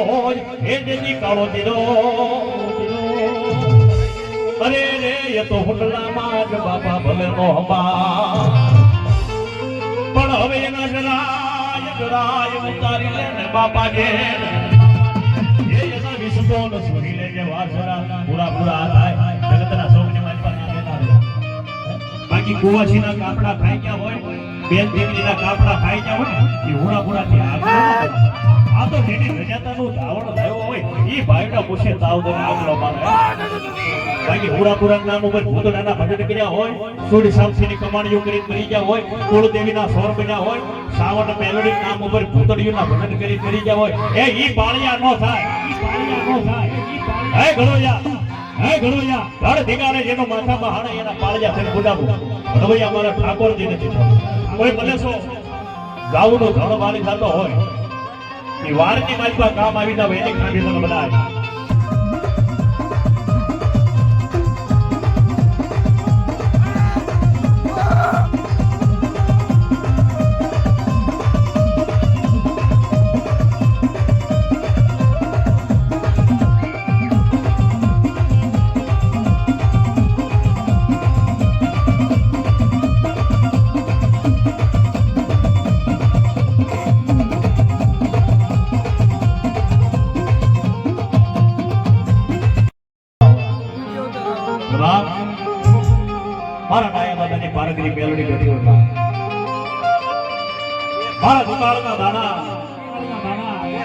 હોય એ જેની કાળો દીધો અરે રે એ તો હુંડલામાં જ બાપા ભલે નો હમા પણ હવે એના જરાય ઉતારી લે ને બાપા જે એના વિશ્વનો સુરી લે જે વાસરા પૂરા થાય જગતના સૌને મારી પાસે બાકી કુવાસીના કાપડા ખાઈ ગયા હોય બેન દીકરીના કાપડા ખાઈ ગયા હોય એ હુડા થી આ તો જેની રજાતાનું ધાવણ થયો હોય એ ભાઈના પૂછે તાવ દે આગલો મારે બાકી હુડાપુરા નામ ઉપર ભૂતડાના ભજન કર્યા હોય સોડી સામસીની કમાણીઓ કરી ગયા હોય કુળદેવીના સોર બન્યા હોય સાવણ મેલડી નામ ઉપર ભૂતડીઓના ભજન કરી ગયા હોય એ ઈ પાળિયા નો થાય હે ઘણોયા ઘર ધીગારે જેનો માથામાં હાણે એના પાળિયા થઈને બુડાવું ઘણોયા અમારા ઠાકોરજી નથી કોઈ ભલે સો ગાઉનો ઘણો મારી થતો હોય એ વારની માલપા કામ આવી જાવ એની ખામી મને બનાય મારા ડાયા દાદાની પારગરી મેલડી ગઢી હતા મારા દુકાળના દાણા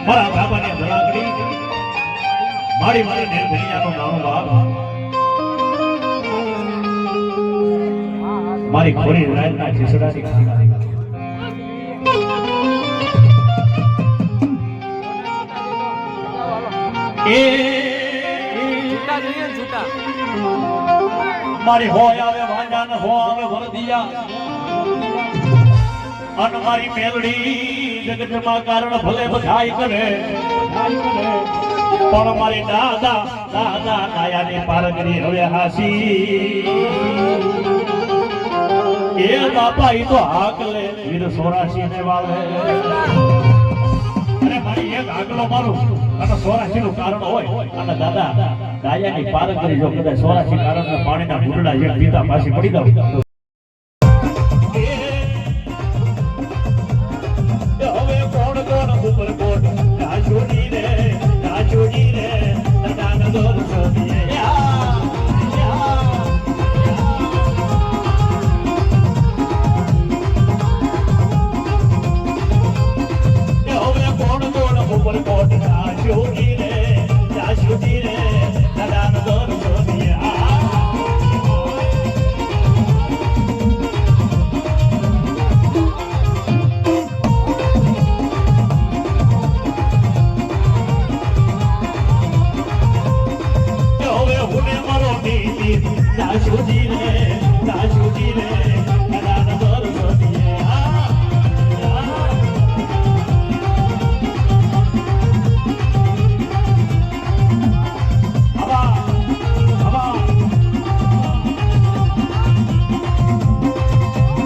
મારા બાબાની ધરાગડી મારી નિર્ભયાનો નાનો બાપ મારી ખોરી રાતના જીસડાની મારી હોય આવે વાંડા ને હો આવે વરદિયા અન મારી મેલડી જગતમાં કારણ ભલે બધાઈ કરે પણ મારી દાદા નાયાની પારગરી હવે હાસી એ બાપા ઈ તો હાકલે વીર 84 ને વાળે અરે મારી એક આગલો મારું અને 84 નું કારણ હોય અને દાદા દાયાની પારગરી જો કદાચ 84 કારણ પાણીના ઘૂંટડા જે પીતા પાછી પડી દઉં હવે કોણ ઉપર કોણ રાજોડી રે દાદાન દોર છોડીએ હવે કોણ ઉપર કોણ રાજોડી રે દાદાન દોર છોડીએ Jodi